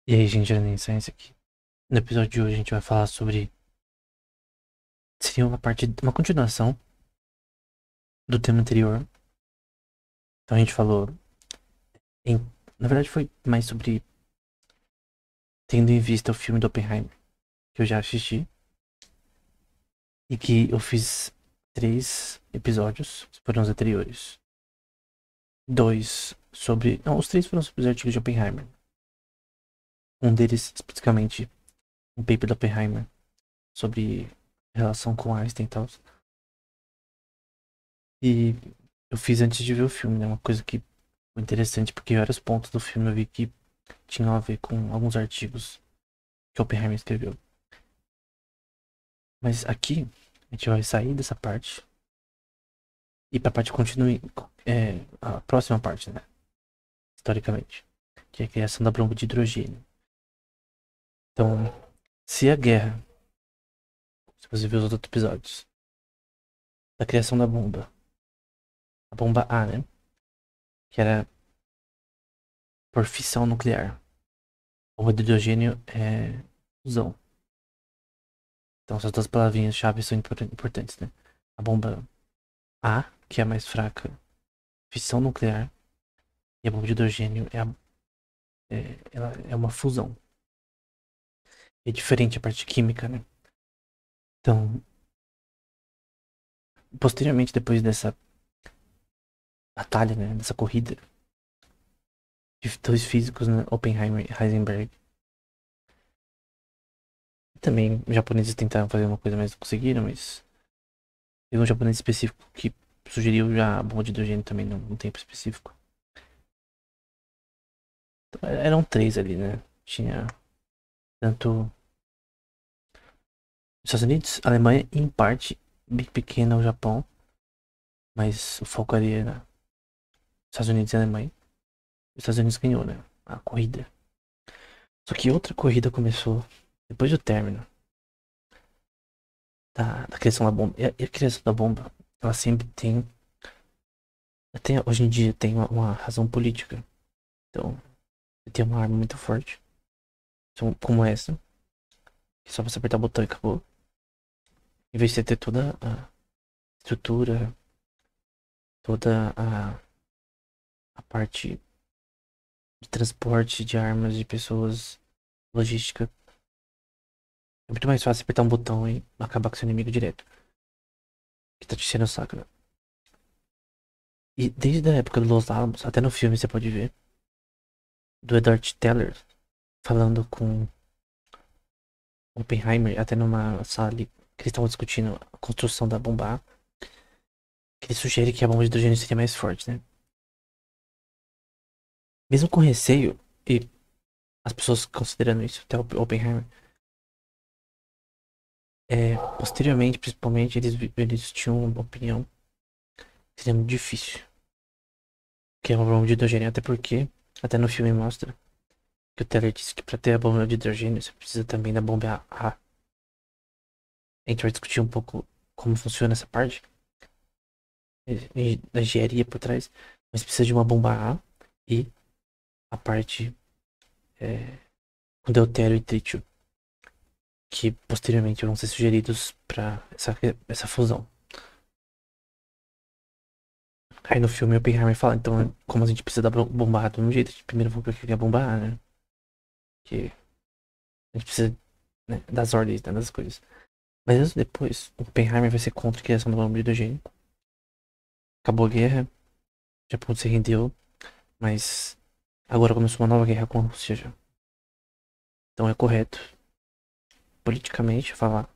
E aí, gente, Enem Science aqui. No episódio de hoje a gente vai falar sobre. Seria uma continuação do tema anterior. Então a gente falou. Em, na verdade, foi mais sobre. Tendo em vista o filme do Oppenheimer, que eu já assisti. E que eu fiz 3 episódios, foram os anteriores. Dois sobre. Não, os 3 foram sobre os artigos de Oppenheimer. Um deles, especificamente, um paper do Oppenheimer, sobre relação com Einstein e tal. E eu fiz antes de ver o filme, né? Uma coisa que foi interessante, porque vários pontos do filme eu vi que tinham a ver com alguns artigos que Oppenheimer escreveu. Mas aqui, a gente vai sair dessa parte e pra parte continue, a próxima parte, né? Historicamente, que é a criação da bomba de hidrogênio. Então, se a guerra, se você viu os outros episódios, da criação da bomba, a bomba A, né? Que era por fissão nuclear. A bomba de hidrogênio é fusão. Então, essas duas palavrinhas-chave são importantes, né? A bomba A, que é a mais fraca, fissão nuclear, e a bomba de hidrogênio ela é uma fusão. É diferente a parte química, né? Então, posteriormente, depois dessa batalha, né? Dessa corrida de dois físicos, né, Oppenheimer e Heisenberg, também os japoneses tentaram fazer uma coisa, mas não conseguiram, mas teve um japonês específico que sugeriu já a bomba de hidrogênio também num tempo específico. Então, eram 3 ali, né? Tinha tanto os Estados Unidos, a Alemanha e, em parte, bem pequena, o Japão, mas o foco ali era Estados Unidos e Alemanha. Os Estados Unidos ganhou, né? A corrida. Só que outra corrida começou depois do término da criação da bomba. E a criação da bomba, ela sempre tem. Até hoje em dia tem uma razão política. Então, você tem uma arma muito forte, como essa, que só você apertar o botão e acabou. Em vez de você ter toda a estrutura, toda a parte de transporte de armas, de pessoas, logística. É muito mais fácil apertar um botão e acabar com seu inimigo direto. Que tá te enchendo o saco, né? E desde a época do Los Alamos, até no filme você pode ver, do Edward Teller falando com Oppenheimer, até numa sala ali, que eles estavam discutindo a construção da bomba A, que ele sugere que a bomba de hidrogênio seria mais forte, né? Mesmo com receio, e as pessoas considerando isso, até o Oppenheimer, posteriormente, principalmente, eles tinham uma opinião que seria muito difícil, que é uma bomba de hidrogênio, até porque, até no filme mostra, que o Teller disse que para ter a bomba de hidrogênio você precisa também da bomba A. A gente vai discutir um pouco como funciona essa parte da engenharia por trás, mas precisa de uma bomba A e a parte com deutério e trítio, que posteriormente vão ser sugeridos para essa fusão. Aí no filme o Oppenheimer fala, então, como a gente precisa da bomba A do mesmo jeito, a gente primeiro vamos pra a bomba A, né? Que a gente precisa, né, das ordens, né, das coisas. Mas anos depois, o Oppenheimer vai ser contra a criação da bomba de hidrogênio. Acabou a guerra, o Japão se rendeu, mas agora começou uma nova guerra com a Rússia já. Então é correto, politicamente, falar.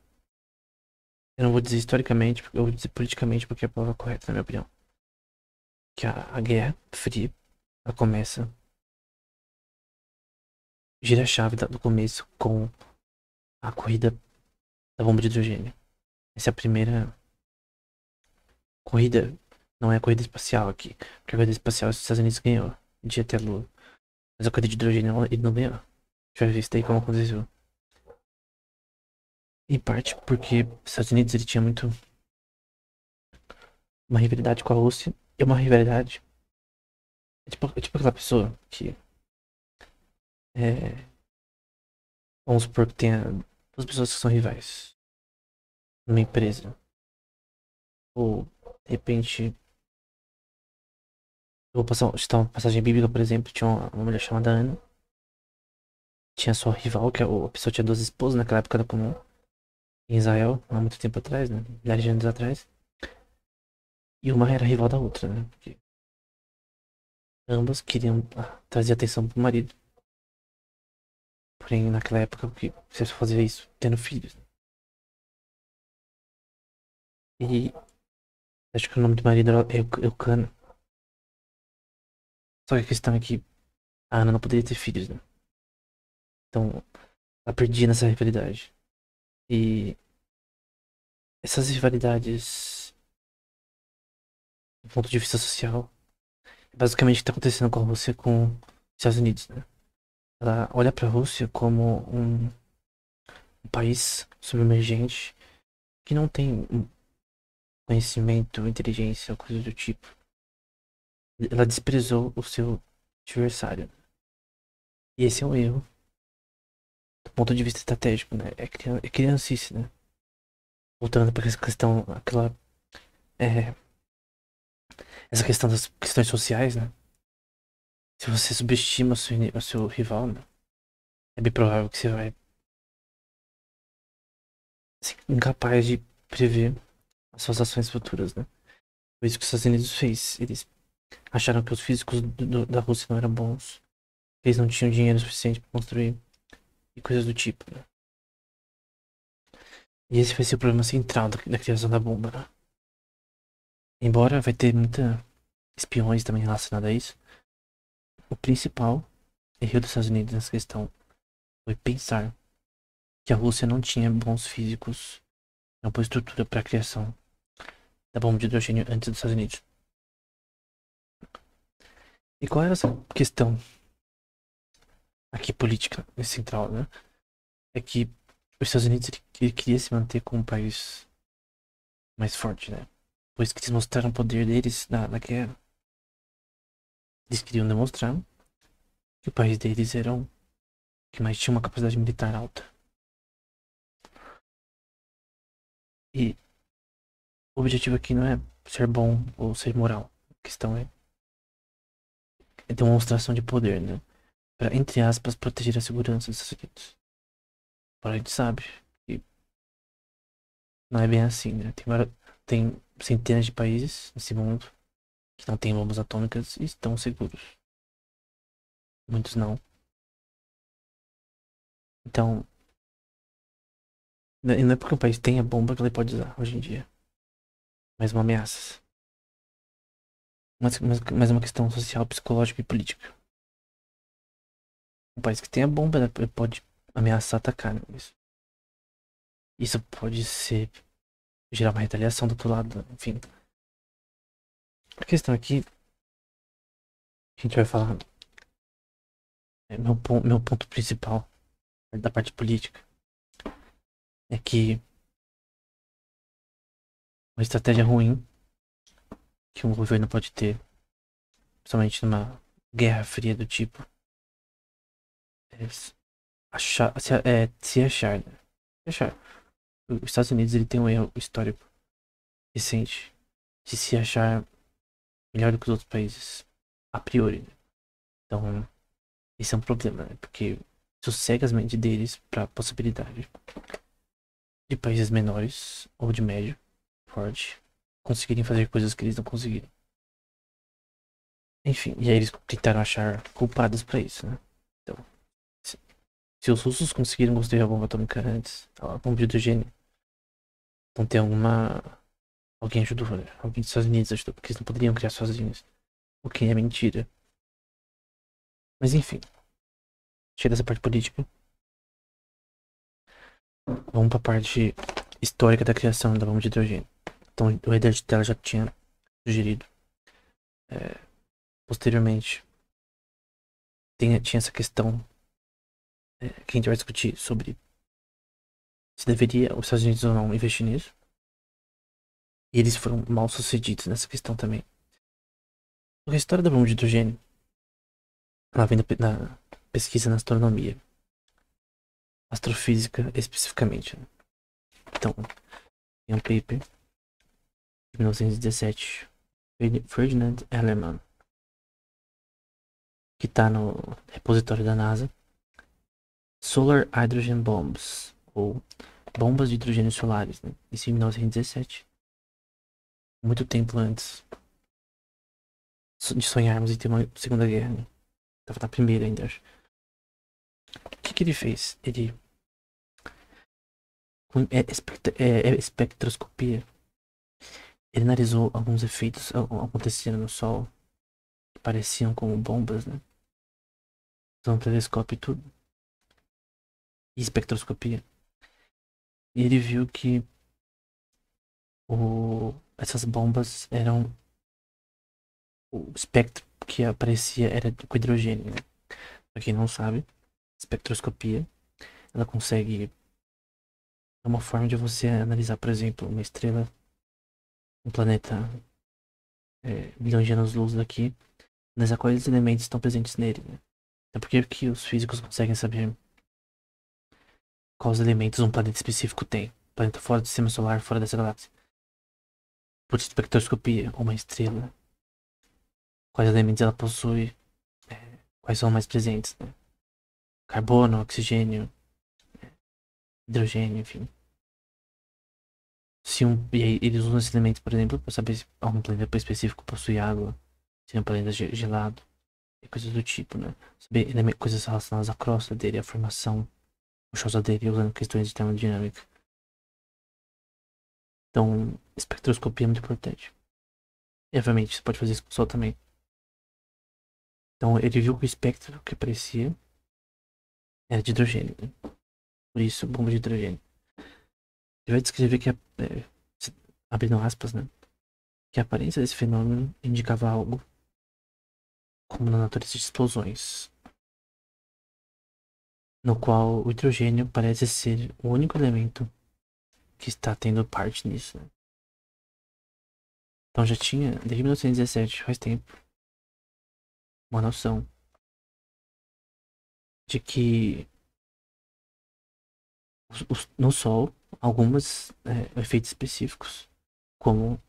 Eu não vou dizer historicamente, eu vou dizer politicamente porque é a palavra correta, na minha opinião. Que a Guerra Fria, ela começa, gira a chave do começo com a corrida da bomba de hidrogênio. Essa é a primeira corrida, não é a corrida espacial aqui. Porque a corrida espacial os Estados Unidos ganhou, de ir até a Lua. Mas a corrida de hidrogênio ele não ganhou. A gente vai ver isso daí como aconteceu. Em parte porque os Estados Unidos ele tinha muito uma rivalidade com a Rússia e uma rivalidade. É tipo aquela pessoa que Vamos supor que tenha duas pessoas que são rivais numa empresa. Ou, de repente, eu vou citar uma passagem bíblica, por exemplo, tinha uma mulher chamada Ana. Tinha sua rival, a pessoa tinha duas esposas naquela época era comum. Em Israel, há muito tempo atrás, né? Milhares de anos atrás. E uma era rival da outra, né? Porque ambas queriam trazer atenção pro marido. Porém, naquela época, que você fazia isso tendo filhos. E acho que o nome do marido era Eucana. Só que a questão é que a Ana não poderia ter filhos, né? Então, ela perdia nessa rivalidade. E essas rivalidades, do ponto de vista social, é basicamente o que está acontecendo com a Rússia com os Estados Unidos, né? Ela olha para a Rússia como um país submergente que não tem conhecimento, inteligência, coisa do tipo. Ela desprezou o seu adversário. E esse é um erro do ponto de vista estratégico, né? É criancice, né? Voltando para essa questão, é, essa questão das questões sociais, né? Se você subestima o seu rival, né? É bem provável que você vai ser incapaz de prever as suas ações futuras, né? Foi isso que os Estados Unidos fez. Eles acharam que os físicos da Rússia não eram bons. Eles não tinham dinheiro suficiente para construir e coisas do tipo, né? E esse vai ser o problema central da criação da bomba, né? Embora vai ter muita espiões também relacionados a isso, o principal erro dos Estados Unidos nessa questão foi pensar que a Rússia não tinha bons físicos, uma boa estrutura para a criação da bomba de hidrogênio antes dos Estados Unidos. E qual era essa questão aqui política central, né? É que os Estados Unidos ele queria se manter como um país mais forte, né? Pois que eles mostraram o poder deles na guerra. Eles queriam demonstrar que o país deles era o que mais tinha uma capacidade militar alta. E o objetivo aqui não é ser bom ou ser moral. A questão é demonstração de poder, né? Para, entre aspas, proteger a segurança dos Estados Unidos. Agora a gente sabe que não é bem assim, né? Tem centenas de países nesse mundo que não têm bombas atômicas e estão seguros. Muitos não. Então, não é porque um país tenha bomba que ele pode usar hoje em dia. Mas uma ameaça. Mas é uma questão social, psicológica e política. Um país que tenha bomba, né, pode ameaçar atacar, né? Isso pode gerar uma retaliação do outro lado, enfim. A questão aqui, a gente vai falar, meu ponto principal da parte política é que uma estratégia ruim que um governo pode ter, principalmente numa guerra fria do tipo, é se achar, né? Se achar. Os Estados Unidos ele tem um erro histórico recente de se achar melhor do que os outros países a priori, né? Então, esse é um problema, né? Porque sossega as mentes deles para a possibilidade de países menores ou de médio forte conseguirem fazer coisas que eles não conseguiram. Enfim, e aí eles tentaram achar culpados pra isso, né? Então, se os russos conseguiram construir a bomba atômica antes, a bomba de hidrogênio, então tem alguma. Alguém ajudou, né? Alguém dos Estados Unidos ajudou, porque eles não poderiam criar sozinhos. O que é mentira. Mas enfim, chega dessa parte política. Vamos pra parte histórica da criação da bomba de hidrogênio. Então, o Eder de Tela já tinha sugerido. É, posteriormente, tinha essa questão que a gente vai discutir sobre se deveria os Estados Unidos ou não investir nisso. E eles foram mal sucedidos nessa questão também. A história da bomba de hidrogênio, ela vem na pesquisa na astronomia. astrofísica especificamente, né? Então, tem um paper de 1917, Ferdinand Ellerman, que está no repositório da NASA, Solar Hydrogen Bombs, ou bombas de hidrogênio solares, né? Isso em 1917, muito tempo antes de sonharmos em ter uma Segunda Guerra, né? Tava na primeira ainda, acho. O que ele fez? Ele com espectroscopia, ele analisou alguns efeitos acontecendo no Sol que pareciam como bombas, né? Usando telescópio e tudo. E espectroscopia. E ele viu que essas bombas eram. O espectro que aparecia era com hidrogênio, né? Pra quem não sabe, espectroscopia, ela consegue. É uma forma de você analisar, por exemplo, uma estrela, um planeta milhões de anos-luz daqui, analisar quais elementos estão presentes nele, né? Então por que os físicos conseguem saber quais elementos um planeta específico tem? Planeta fora do sistema solar, fora dessa galáxia. Por espectroscopia, uma estrela, quais elementos ela possui, quais são mais presentes, né? Carbono, oxigênio, hidrogênio, enfim. E aí eles usam esses elementos, por exemplo, para saber se algum planeta específico possui água, se é um planeta gelado, e coisas do tipo, né? Saber coisas relacionadas à crosta dele, à formação rochosa dele, usando questões de termodinâmica. Então, espectroscopia é muito importante. E, obviamente, você pode fazer isso com o Sol também. Então, ele viu que o espectro que aparecia era de hidrogênio, né? Por isso, bomba de hidrogênio. Ele vai descrever que, abrindo aspas, né? Que a aparência desse fenômeno indicava algo como na natureza de explosões, no qual o hidrogênio parece ser o único elemento que está tendo parte nisso, né? Então já tinha, desde 1917, faz tempo, uma noção de que no Sol, alguns efeitos específicos, como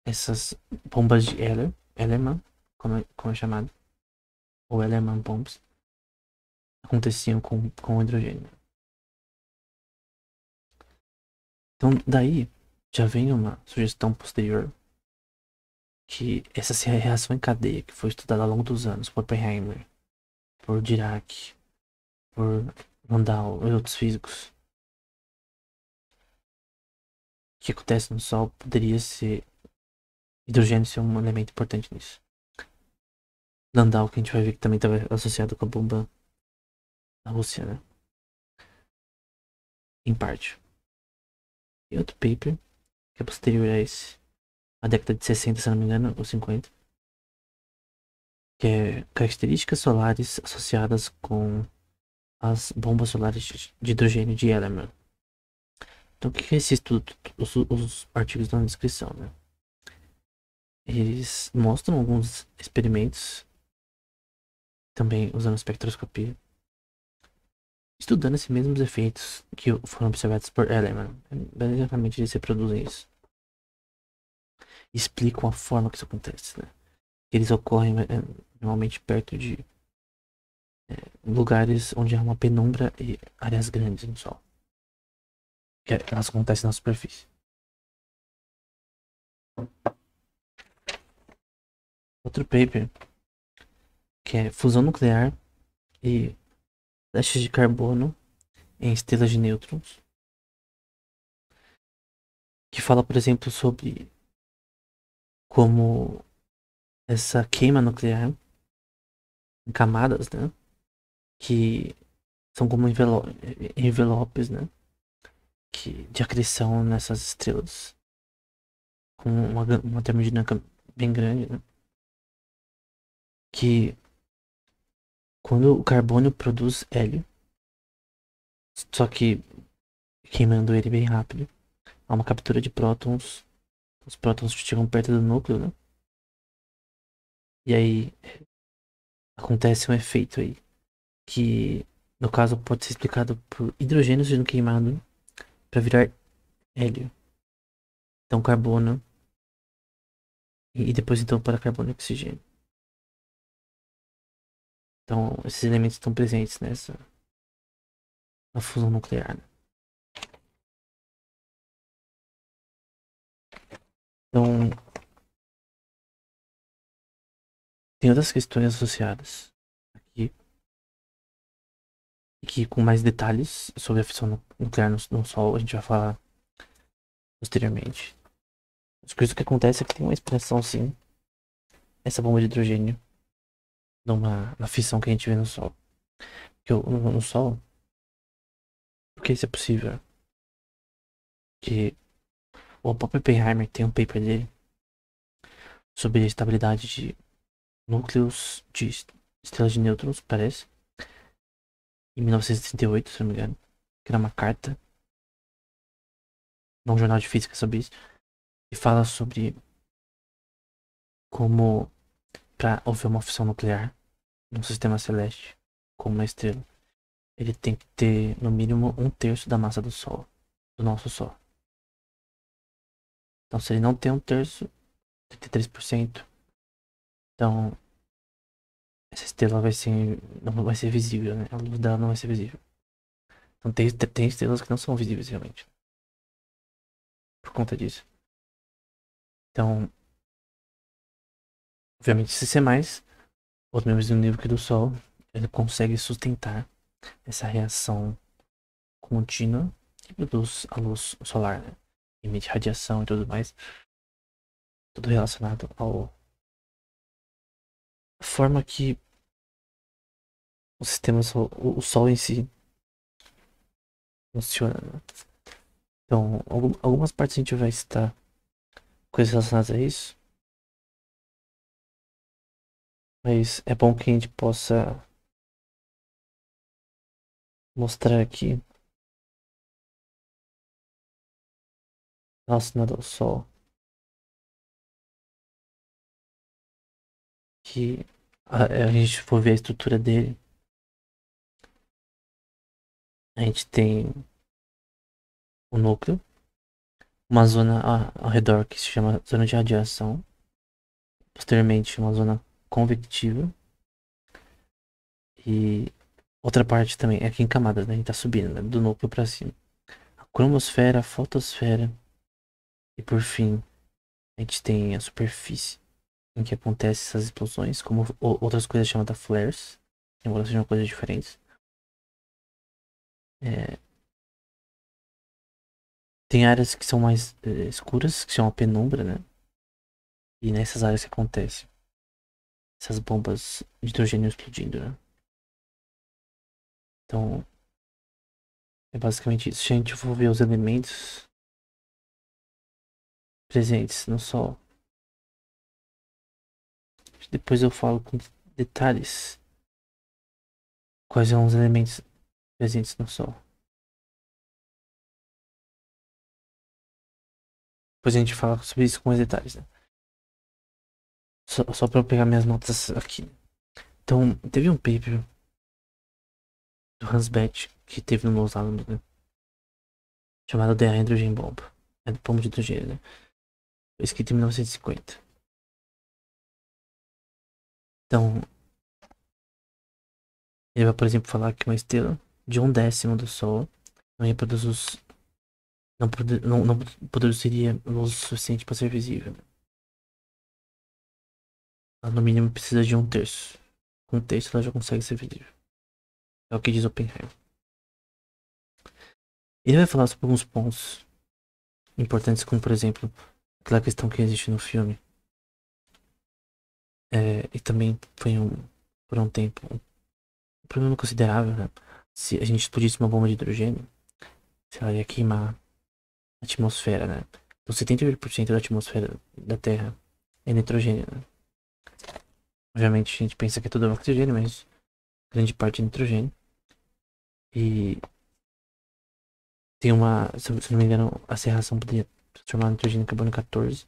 essas bombas de Ellerman, como é chamado, ou Ellerman bombs, aconteciam com hidrogênio. Então daí já vem uma sugestão posterior que essa reação em cadeia que foi estudada ao longo dos anos por Oppenheimer, por Dirac, por Landau e outros físicos, que acontece no Sol poderia ser hidrogênio ser um elemento importante nisso. Landau, que a gente vai ver que também estava associado com a bomba da Rússia, né? Em parte. E outro paper, que é posterior a esse, a década de 60, se não me engano, ou 50, que é características solares associadas com as bombas solares de hidrogênio de Ellerman. Então, o que é esse estudo? Os artigos estão na descrição, né? Eles mostram alguns experimentos, também usando espectroscopia, estudando esses mesmos efeitos que foram observados por Ellerman. Basicamente, eles reproduzem isso. Explicam a forma que isso acontece, né? Eles ocorrem normalmente perto de lugares onde há uma penumbra e áreas grandes no Sol. Que elas acontecem na superfície. Outro paper, que é fusão nuclear e testes de carbono em estrelas de nêutrons, que fala, por exemplo, sobre como essa queima nuclear em camadas, né, que são como envelopes, né, de acreção nessas estrelas, com uma termodinâmica bem grande, né, que quando o carbono produz hélio, só que queimando ele bem rápido, há uma captura de prótons, os prótons chegam perto do núcleo, né, e aí acontece um efeito aí, que No caso, pode ser explicado por hidrogênio sendo queimado para virar hélio. Então, carbono. E depois, então, para carbono e oxigênio. Então, esses elementos estão presentes na fusão nuclear, né? Então, tem outras questões associadas aqui, e que com mais detalhes sobre a fissão nuclear no Sol a gente vai falar posteriormente. As coisas que acontecem é que tem uma expressão, sim, essa bomba de hidrogênio na fissão que a gente vê no Sol. Porque no Sol, por que isso é possível? Que o próprio Oppenheimer tem um paper dele sobre a estabilidade de núcleos de estrelas de nêutrons, parece, em 1938, se não me engano, que era uma carta num jornal de física sobre isso, e fala sobre como, para haver uma fissão nuclear num sistema celeste, como uma estrela, ele tem que ter no mínimo um terço da massa do Sol, do nosso Sol. Então, se ele não tem um terço, 33%, então essa estrela não vai ser visível, né? A luz dela não vai ser visível. Então, tem estrelas que não são visíveis realmente, por conta disso. Então, obviamente, se ser mais, ou mesmo nível que do Sol, ele consegue sustentar essa reação contínua que produz a luz solar, né? Emite radiação e tudo mais. Tudo relacionado ao a forma que o sistema o Sol em si funciona, né? Então, algumas partes a gente vai citar coisas relacionadas a isso, mas é bom que a gente possa mostrar aqui relacionado ao Sol que a gente for ver a estrutura dele, a gente tem o núcleo, uma zona ao redor que se chama zona de radiação, posteriormente uma zona convectiva e outra parte também é aqui em camadas, né? A gente tá subindo, né? Do núcleo para cima. A cromosfera, a fotosfera e por fim a gente tem a superfície em que acontecem essas explosões, como outras coisas chamadas flares, embora sejam coisas diferentes. É, tem áreas que são mais escuras, que são a penumbra, né? E nessas áreas que acontecem essas bombas de hidrogênio explodindo, né? Então, é basicamente isso. Se a gente for ver os elementos presentes no Sol, depois eu falo com detalhes quais são os elementos presentes no Sol. Depois a gente fala sobre isso com mais detalhes, né? Só pra eu pegar minhas notas aqui. Então, teve um paper do Hans Bethe que teve no meus alunos, né? Chamado The Hydrogen Bomb. É do bomba de hidrogênio, né? Foi escrito em 1950. Então, ele vai, por exemplo, falar que uma estrela de 1/10 do Sol não reproduz não produziria luz suficiente para ser visível. Ela no mínimo precisa de um terço. Com um terço ela já consegue ser visível. É o que diz Oppenheimer. Ele vai falar sobre alguns pontos importantes, como por exemplo, aquela questão que existe no filme. E também foi por um tempo um problema considerável, né? Se a gente explodisse uma bomba de hidrogênio, se ela ia queimar a atmosfera, né? Então 78% da atmosfera da Terra é nitrogênio, né? Obviamente a gente pensa que é tudo oxigênio, mas grande parte é nitrogênio. E tem se não me engano, a reação poderia transformar nitrogênio em carbono 14.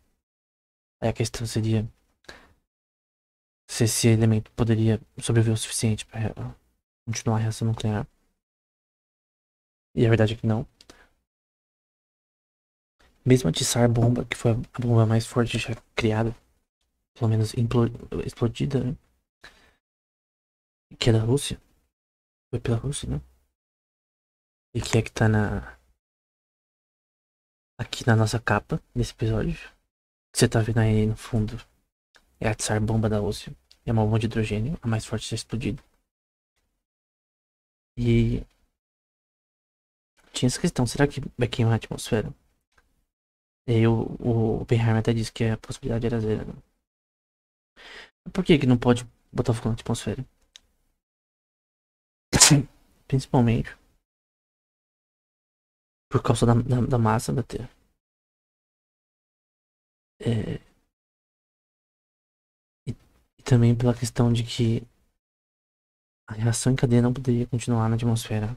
Aí a questão seria se esse elemento poderia sobreviver o suficiente para continuar a reação nuclear. E a verdade é que não. Mesmo a Tsar bomba, que foi a bomba mais forte já criada, pelo menos explodida, né? Que é da Rússia. Foi pela Rússia, né? E que é que tá aqui na nossa capa, nesse episódio. Que você tá vendo aí no fundo. É a Tsar bomba da Rússia. É uma bomba de hidrogênio, a mais forte já explodida. E tinha essa questão, será que vai queimar a atmosfera? E aí o Oppenheimer até disse que a possibilidade era zero, né? Por que que não pode botar fogo na atmosfera? Principalmente por causa da massa da Terra. É, e também pela questão de que a reação em cadeia não poderia continuar na atmosfera.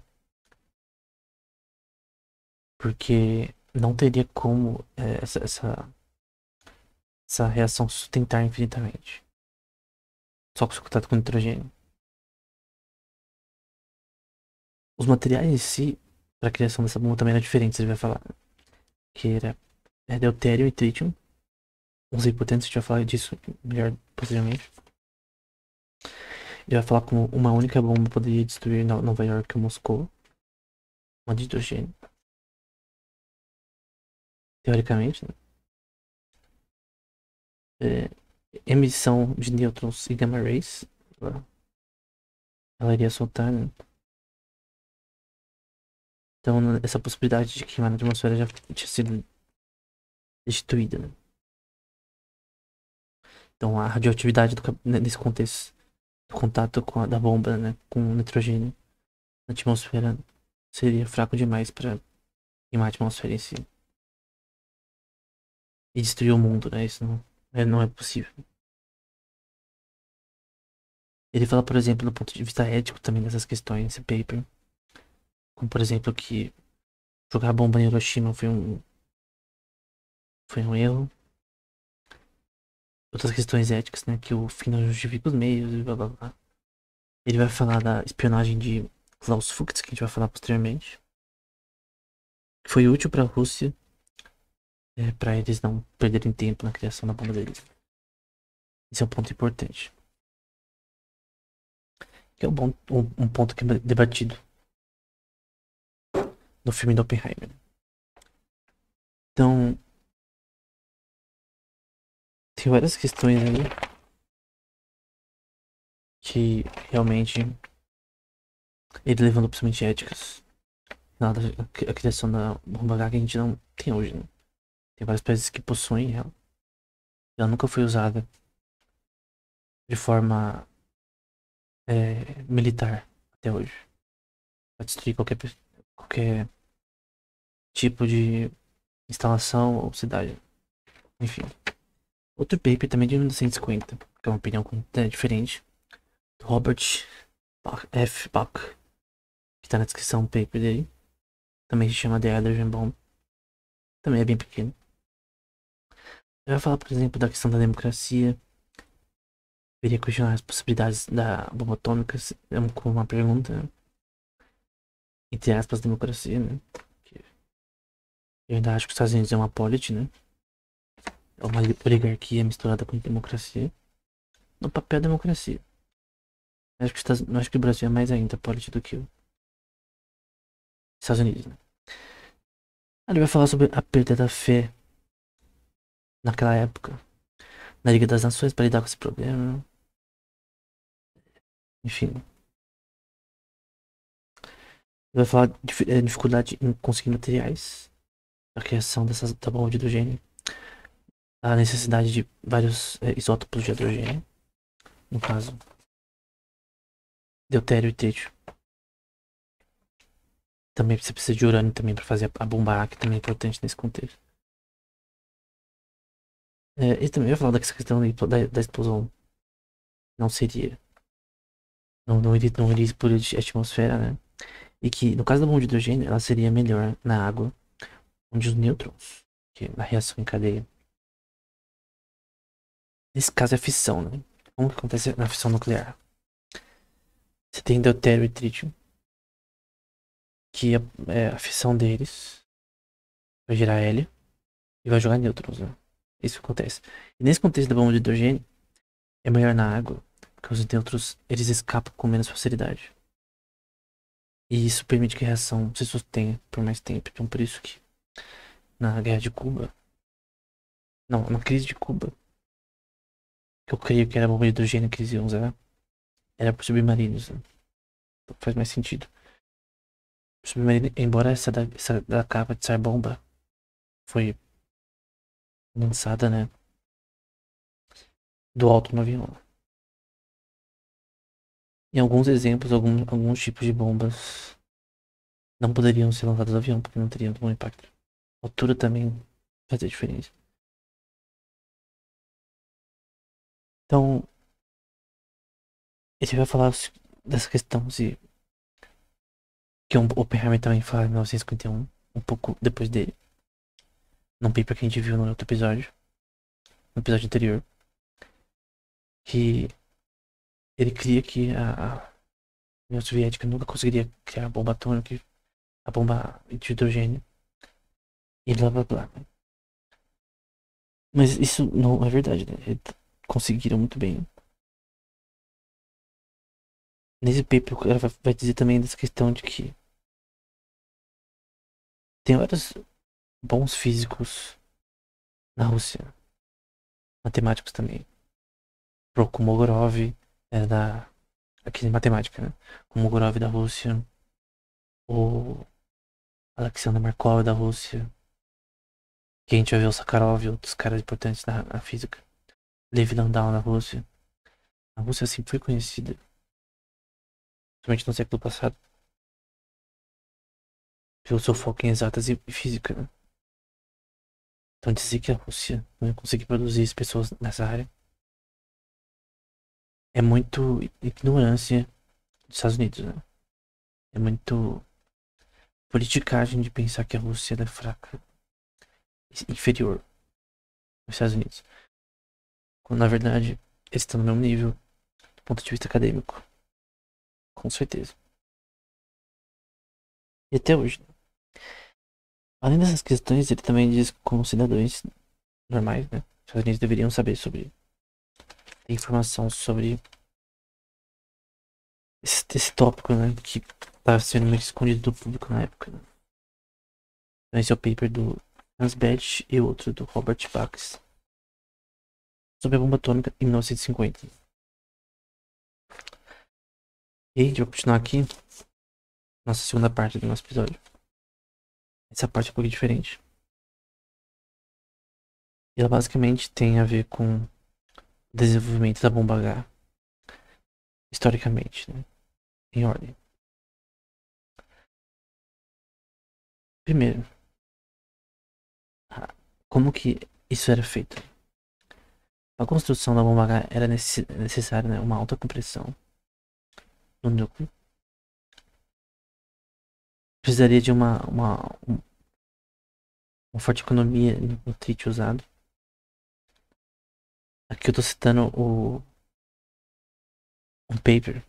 Porque não teria como essa reação sustentar infinitamente. Só com o contato com nitrogênio. Os materiais em si, para a criação dessa bomba também eram diferentes, ele vai falar. Que era deutério e trítio. Uns hipotentes, a gente vai falar disso melhor posteriormente. Ele vai falar como uma única bomba poderia destruir Nova York e Moscou. Uma de hidrogênio. Teoricamente, né? É, emissão de nêutrons e gamma rays. Ela iria soltar, né? Então, essa possibilidade de queimar na atmosfera já tinha sido destituída, né? Então, a radioatividade nesse contexto do contato da bomba, né, com o nitrogênio na atmosfera seria fraco demais para queimar a atmosfera em si e destruir o mundo, né? Isso não é possível. Ele fala, por exemplo, do ponto de vista ético também dessas questões, esse paper. Como, por exemplo, que jogar bomba em Hiroshima foi um erro. Outras questões éticas, né? Que o fim não justifica os meios e blá blá blá. Ele vai falar da espionagem de Klaus Fuchs, que a gente vai falar posteriormente. Que foi útil para a Rússia, para eles não perderem tempo na criação da bomba deles. Esse é um ponto importante. Que é um ponto que é debatido no filme do Oppenheimer. Então, tem várias questões aí que realmente ele levando principalmente éticas. Nada, a criação da bomba H que a gente não tem hoje, né? Tem vários países que possuem ela. Ela nunca foi usada de forma militar até hoje. Pra destruir qualquer tipo de instalação ou cidade. Enfim. Outro paper também de 1950, que é uma opinião diferente, do Robert F. Bach, que tá na descrição do paper dele. Também se chama The Hydrogen Bomb. Também é bem pequeno. Ele vai falar, por exemplo, da questão da democracia. Iria questionar as possibilidades da bomba atômica com uma pergunta, né? Entre aspas, democracia, né? Eu ainda acho que os Estados Unidos é uma polity, né? É uma oligarquia misturada com democracia. No papel, é democracia. Acho que o Brasil é mais ainda polity do que os Estados Unidos, né? Ele vai falar sobre a perda da fé naquela época na Liga das Nações para lidar com esse problema. Enfim. Ele vai falar de dificuldade em conseguir materiais, a criação da bomba de hidrogênio, a necessidade de vários isótopos de hidrogênio, no caso, deutério e trítio. Também você precisa de urânio também para fazer a bomba A, que também é importante nesse contexto. E também vai falar dessa questão da explosão. Não seria. Não iria explodir a atmosfera, né? E que, no caso da bomba de hidrogênio, ela seria melhor na água, onde os nêutrons, que na reação em cadeia. Nesse caso é fissão, né? Como que acontece na fissão nuclear? Você tem deutério e trítio. que a fissão deles vai gerar hélio e vai jogar nêutrons, né? Isso acontece. E nesse contexto da bomba de hidrogênio, é maior na água, porque os nêutrons eles escapam com menos facilidade. E isso permite que a reação se sostenha por mais tempo. Então por isso que na guerra de Cuba, não, na crise de Cuba, que eu creio que era a bomba de hidrogênio que eles iam usar, era por submarinos, né? Então faz mais sentido. O submarino, embora essa da capa de bomba foi lançada, né, do alto no avião. Em alguns exemplos, alguns tipos de bombas não poderiam ser lançadas do avião, porque não teriam bom impacto. A altura também faz a diferença. Então, ele vai falar dessa questão de que o Oppenheimer também fala em 1951, um pouco depois dele, num paper que a gente viu no outro episódio, no episódio anterior, que ele cria que a União Soviética nunca conseguiria criar a bomba atômica, a bomba de hidrogênio, e blá blá blá. Mas isso não é verdade, né? Eles conseguiram muito bem. Nesse paper, o cara vai dizer também dessa questão de que tem vários bons físicos na Rússia, matemáticos também. O Kolmogorov é da. Aqui em matemática, né? Kolmogorov da Rússia, o Alexander Markov da Rússia, que a gente vai ver o Sakharov e outros caras importantes na física. Levi Landau na Rússia. A Rússia sempre foi conhecida, somente no século passado, pelo seu foco em exatas e física, né? Então dizer que a Rússia não ia conseguir produzir pessoas nessa área é muito ignorância dos Estados Unidos, né? É muito politicagem de pensar que a Rússia é fraca, inferior aos Estados Unidos. Quando na verdade eles estão no mesmo nível do ponto de vista acadêmico. Com certeza. E até hoje, né? Além dessas questões, ele também diz que como cidadãos normais, né? Os Estados Unidos deveriam saber sobre informação sobre esse tópico, né? Que estava sendo meio escondido do público na época, né? Então esse é o paper do Hans Bethe e outro do Robert Bax sobre a bomba atômica em 1950. E a gente vai continuar aqui nossa segunda parte do nosso episódio. Essa parte é um pouco diferente. E ela basicamente tem a ver com o desenvolvimento da bomba H historicamente, né? Em ordem. Primeiro, como que isso era feito? A construção da bomba H era necessária, né, uma alta compressão no núcleo. Precisaria de uma forte economia no trítio usado. Aqui eu tô citando um paper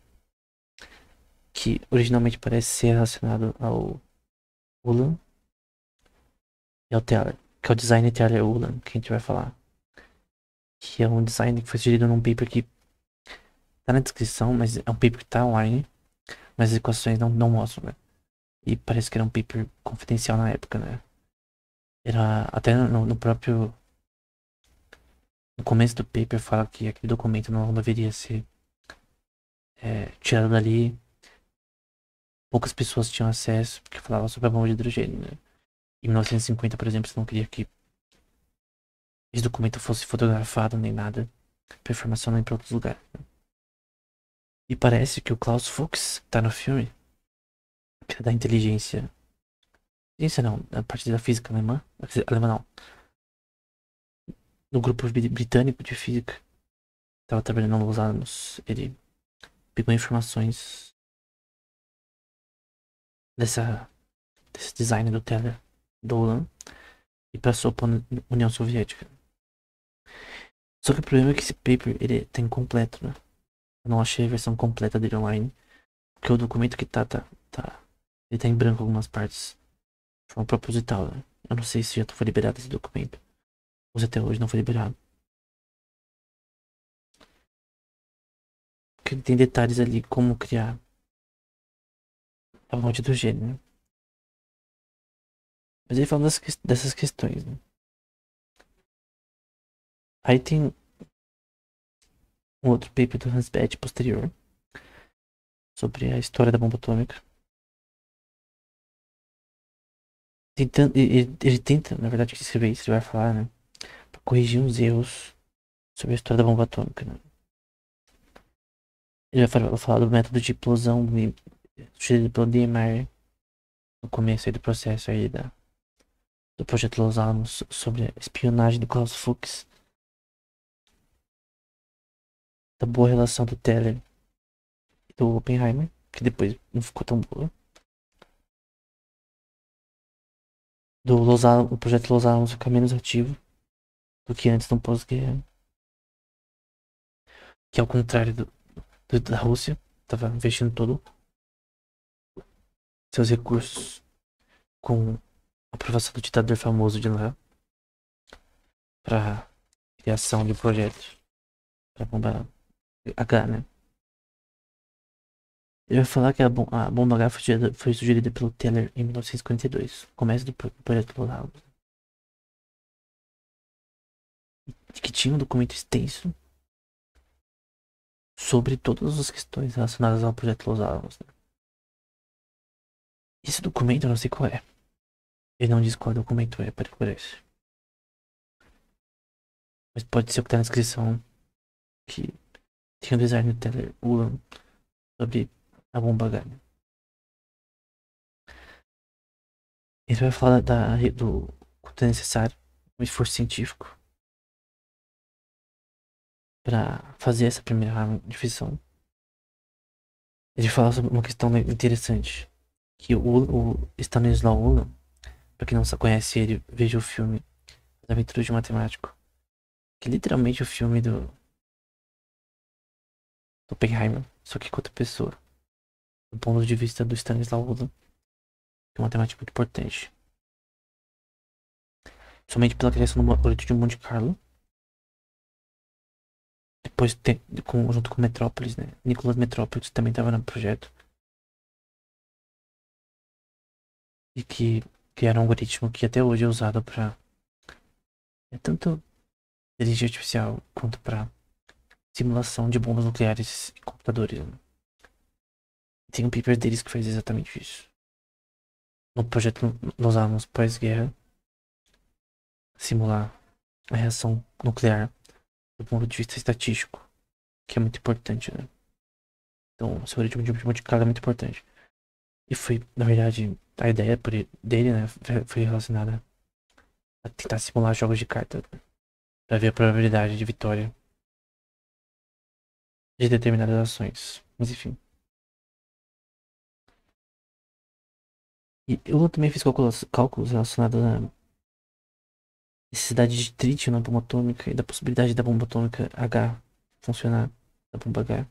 que originalmente parece ser relacionado ao Ulam e ao Teller, que é o design Teller Ulam, que a gente vai falar. Que é um design que foi sugerido num paper que tá na descrição, mas é um paper que tá online, mas as equações não mostram, né? E parece que era um paper confidencial na época, né? Era até no próprio. No começo do paper fala que aquele documento não deveria ser tirado dali. Poucas pessoas tinham acesso, porque falava sobre a bomba de hidrogênio, né? Em 1950, por exemplo, você não queria que esse documento fosse fotografado nem nada pra informação nem pra outros lugares, né? E parece que o Klaus Fuchs, que tá no filme, que é da inteligência. Inteligência não, da parte da física alemã. Alemã não. No grupo britânico de física. Tava trabalhando há alguns anos. Ele pegou informações desse design do Teller, do Ulam, e passou para a União Soviética. Só que o problema é que esse paper ele tá incompleto, né? Eu não achei a versão completa dele online. Porque o documento que tá Ele tá em branco algumas partes. De forma proposital, né? Eu não sei se já foi liberado esse documento. Ou se até hoje não foi liberado. Porque tem detalhes ali como criar a fonte do gênio, né? Mas ele fala dessas questões, né? Aí tem um outro paper do Hans Bethe posterior sobre a história da bomba atômica. Ele tenta, na verdade, escrever isso, ele vai falar, né? Pra corrigir uns erros sobre a história da bomba atômica, né? Ele vai falar do método de implosão sugerido pelo Niemeyer no começo aí do processo aí do projeto Los Alamos sobre a espionagem do Klaus Fuchs, da boa relação do Teller e do Oppenheimer, que depois não ficou tão boa. O projeto Los Alamos ficar menos ativo do que antes no pós-guerra, que ao contrário da Rússia, estava investindo todo seus recursos com a aprovação do ditador famoso de lá para criação de projetos para bomba H, né? Ele vai falar que a bomba H foi sugerida pelo Teller em 1942, começo do projeto Los Alamos, que tinha um documento extenso sobre todas as questões relacionadas ao projeto Los Alamos, né? Esse documento eu não sei qual é. Ele não diz qual documento é, parece. Mas pode ser o que tá na descrição, que tinha o design do Teller Ulam sobre a bomba H. Ele vai falar do quanto é necessário um esforço científico para fazer essa primeira divisão. Ele fala sobre uma questão interessante, que o Stanislaw Ulam, para quem não conhece ele, veja o filme As Aventuras de um Matemático, que é literalmente o filme do Oppenheimer, só que com outra pessoa, do ponto de vista do Stanislaw Ulam, que é um matemático muito importante. Somente pela criação do algoritmo de Monte Carlo. Depois, junto com Metrópolis, né? Nicolas Metrópolis também estava no projeto. E que criaram um algoritmo que até hoje é usado para tanto inteligência artificial quanto para simulação de bombas nucleares em computadores, né? Tem um paper deles que faz exatamente isso. No projeto Los Alamos pós-guerra, simular a reação nuclear do ponto de vista estatístico, que é muito importante, né? Então, esse algoritmo de Monte Carlo é muito importante. E foi, na verdade, a ideia dele, né, foi relacionada a tentar simular jogos de carta, né, para ver a probabilidade de vitória de determinadas ações. Mas enfim. E eu também fiz cálculos relacionados à necessidade de trítio na bomba atômica e da possibilidade da bomba atômica H funcionar, da bomba H.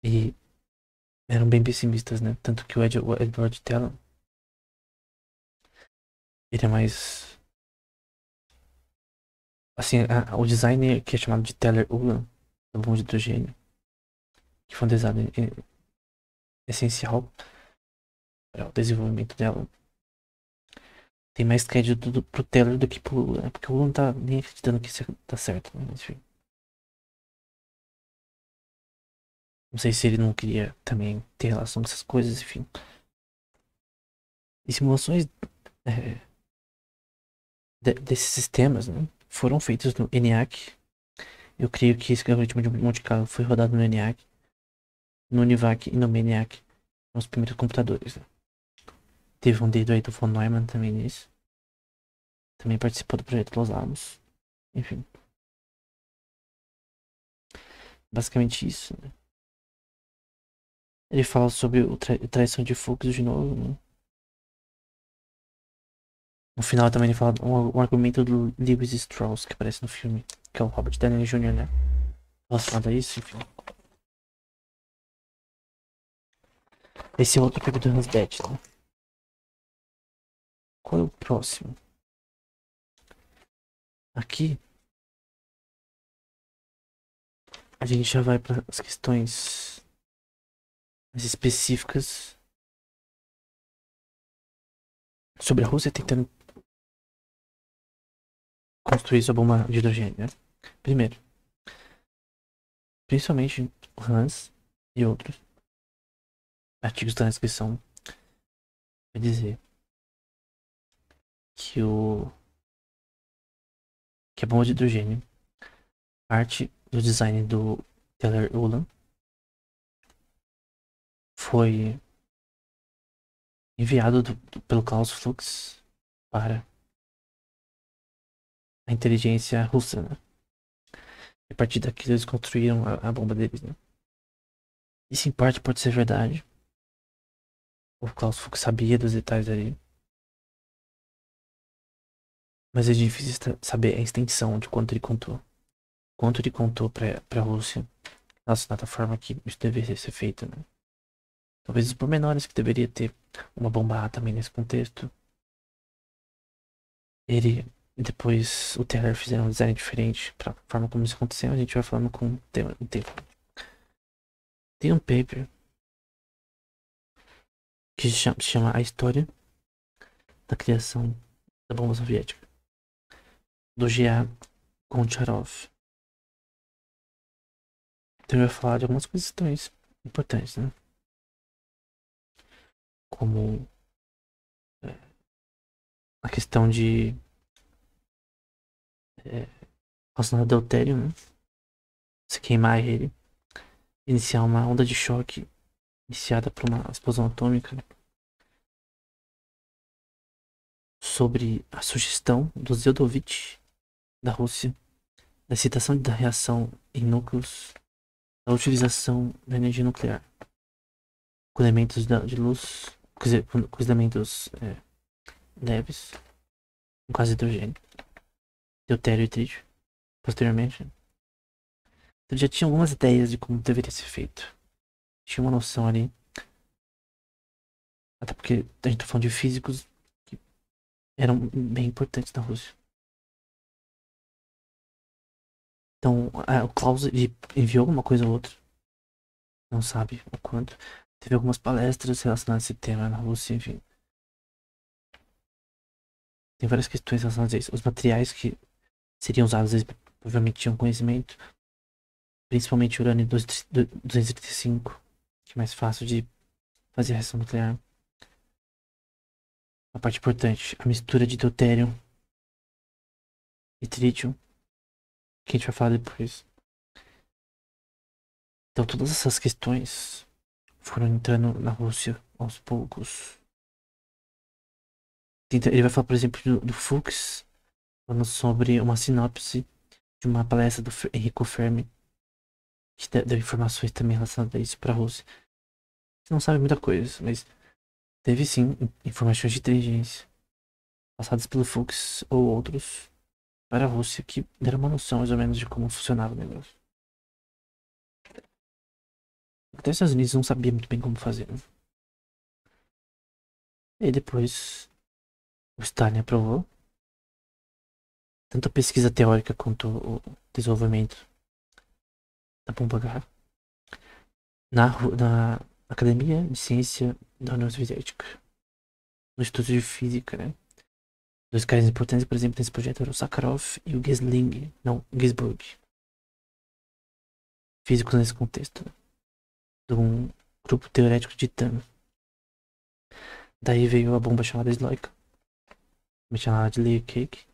E eram bem pessimistas, né? Tanto que o Edward Teller, ele é mais... Assim, o designer que é chamado de Teller Ulam, da bomba de hidrogênio, que foi um design essencial para o desenvolvimento dela, tem mais crédito pro Teller do que pro Ulam, né? Porque o Ulam não tá nem acreditando que isso tá certo, né? Enfim. Não sei se ele não queria também ter relação com essas coisas, enfim. E simulações desses sistemas, né, foram feitos no ENIAC. Eu creio que esse algoritmo de Monte Carlo foi rodado no ENIAC, no UNIVAC e no MENIAC, nos primeiros computadores, né. Teve um dedo aí do von Neumann também nisso. Também participou do projeto Los Alamos. Enfim. Basicamente isso, né. Ele fala sobre a traição de fluxo de novo, né. No final também ele fala um argumento do Lewis Strauss que aparece no filme, que é o Robert Downey Jr., né? Relacionado a isso, enfim. Esse é outro arquivo do Hansdet, né? Qual é o próximo? Aqui a gente já vai para as questões mais específicas sobre a Rússia tentando construir sua bomba de hidrogênio, né? Primeiro, principalmente o Hans e outros artigos da descrição vai dizer que que a bomba de hidrogênio parte do design do Teller Ulam foi enviado pelo Klaus Fuchs para a inteligência russa, né? E a partir daquilo eles construíram a bomba deles, né? Isso em parte pode ser verdade. O Klaus Fuchs sabia dos detalhes ali. Mas é difícil saber a extensão de quanto ele contou. Quanto ele contou pra Rússia relacionado à forma que isso deveria ser feito, né? Talvez os pormenores que deveria ter uma bomba também nesse contexto. Ele e depois o Teller fizeram um design diferente pra forma como isso aconteceu. A gente vai falando com o tempo. Tem um paper que se chama A História da Criação da Bomba Soviética, do G.A. Goncharov. Então eu vai falar de algumas questões importantes, né? Como a questão de relacionada ao deutério, né? Se queimar ele, iniciar uma onda de choque iniciada por uma explosão atômica, sobre a sugestão do Zeldovich da Rússia da excitação da reação em núcleos da utilização da energia nuclear com elementos de luz, quer dizer, com elementos leves, com quase hidrogênio, deutério e trítio. Posteriormente, eu já tinha algumas ideias de como deveria ser feito. Tinha uma noção ali. Até porque a gente tá falando de físicos que eram bem importantes na Rússia. Então, o Klaus enviou alguma coisa ou outra. Não sabe o quanto. Teve algumas palestras relacionadas a esse tema na Rússia, enfim. Tem várias questões relacionadas a isso. Os materiais que seriam usados, eles provavelmente tinham conhecimento. Principalmente urânio 235, que é mais fácil de fazer a reação nuclear. A parte importante, a mistura de deutério e trítio, que a gente vai falar depois. Então todas essas questões foram entrando na Rússia aos poucos. Ele vai falar, por exemplo, do Fuchs, falando sobre uma sinopse de uma palestra do Enrico Fermi, que deu informações também relacionadas a isso para a Rússia. Você não sabe muita coisa, mas teve sim informações de inteligência passadas pelo Fuchs ou outros para a Rússia que deram uma noção mais ou menos de como funcionava o negócio. Até os Estados Unidos não sabia muito bem como fazer, né? E depois o Stalin aprovou tanto a pesquisa teórica quanto o desenvolvimento da bomba H na Academia de Ciência da União Soviética, no Instituto de Física, né? Dois caras importantes, por exemplo, nesse projeto eram o Sakharov e o Gessling, não, Ginzburg. Físicos nesse contexto, né? De um grupo teorético de titânio. Daí veio a bomba chamada Sloika, chamada de Layer Cake,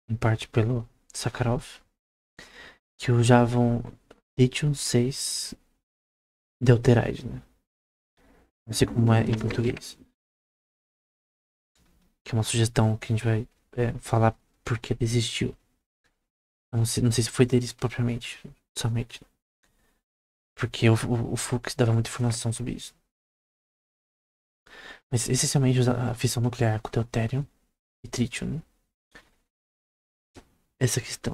em parte pelo Sakharov, que usavam lítio 6 deuteride, né? Não sei como é em português. Que é uma sugestão que a gente vai falar porque ele existiu. Não sei se foi deles propriamente, somente. Porque o Fuchs dava muita informação sobre isso. Mas essencialmente usa a fissão nuclear com deutério e trítio, né? Essa questão.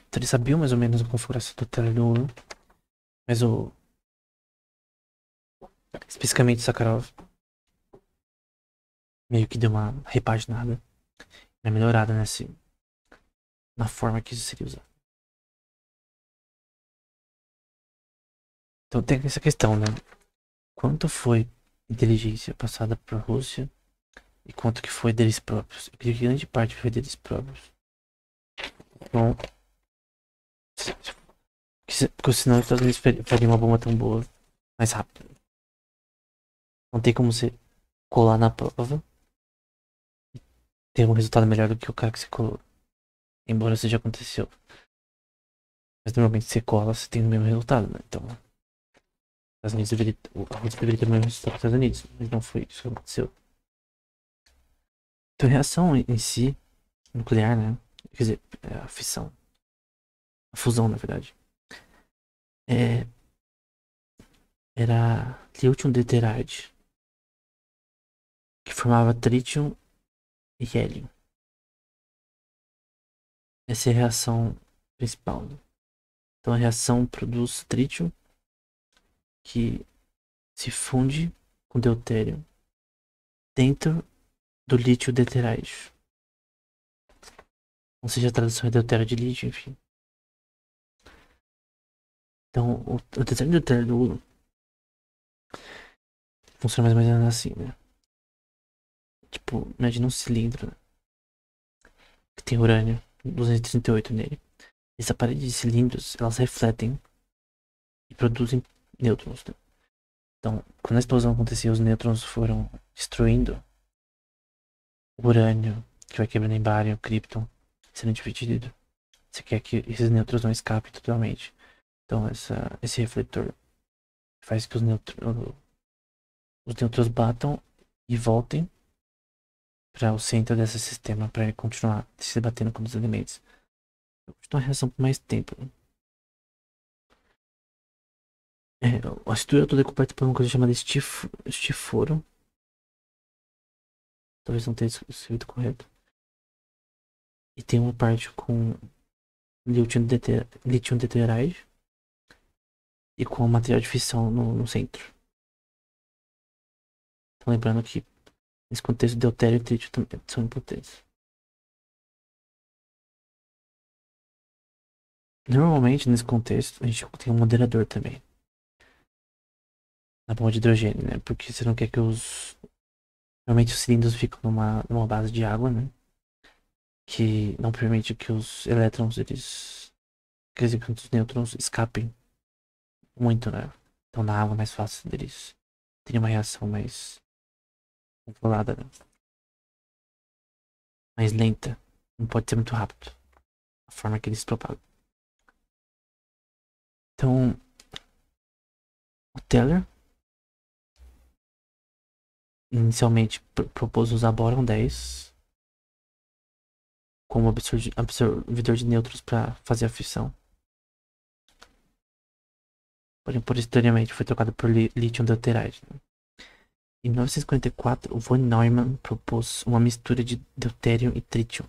Então eles sabiam mais ou menos a configuração do Teller, mas especificamente Sakharov, meio que deu uma repaginada, uma melhorada na forma que isso seria usado. Então tem essa questão, né? Quanto foi inteligência passada por Rússia e quanto que foi deles próprios? Eu acredito que grande parte foi deles próprios. Bom, porque senão os Estados Unidos fariam uma bomba tão boa mais rápido. Não tem como você colar na prova e ter um resultado melhor do que o cara que você colou. Embora seja aconteceu. Mas normalmente você cola, você tem o mesmo resultado, né? Então, os Estados Unidos deveria, a Rússia deveria ter o mesmo resultado que os Estados Unidos, mas não foi isso que aconteceu. Então a reação em si, nuclear, né? Quer dizer, a fissão. A fusão, na verdade. É, era lítio deuteride, que formava trítio e hélio. Essa é a reação principal, né? Então a reação produz trítio, que se funde com deutério dentro do lítio deuteride. Ou seja, a tradução é deutério de lítio, enfim. Então o design deutério funciona mais ou menos assim, né? Tipo, imagina um cilindro, né? Que tem urânio 238 nele. Essa parede de cilindros, elas refletem e produzem nêutrons, né? Então, quando a explosão aconteceu, os nêutrons foram destruindo o urânio, que vai quebrando em bário, cripton, sendo dividido. Você quer que esses nêutrons não escapem totalmente. Então, esse refletor faz que os nêutrons batam e voltem para o centro desse sistema para ele continuar se batendo com os elementos. Continua a reação por mais tempo. A estrutura toda é coberta por uma coisa chamada estiforo. Talvez não tenha escrito correto. E tem uma parte com lítio deuteride e com material de fissão no centro. Então, lembrando que nesse contexto deutério e trítio também são importantes. Normalmente nesse contexto a gente tem um moderador também na bomba de hidrogênio, né? Porque você não quer que normalmente os cilindros ficam numa base de água, né? Que não permite que os elétrons, quer dizer, que os nêutrons escapem muito, né? Então na água é mais fácil deles terem uma reação mais controlada, né? Mais lenta. Não pode ser muito rápido. A forma que eles se propagam. Então, o Teller inicialmente propôs usar bóron 10 como absorvedor de nêutrons para fazer a fissão. Porém, posteriormente foi trocado por lítio deuteride. Em 1944, o von Neumann propôs uma mistura de deutério e trítio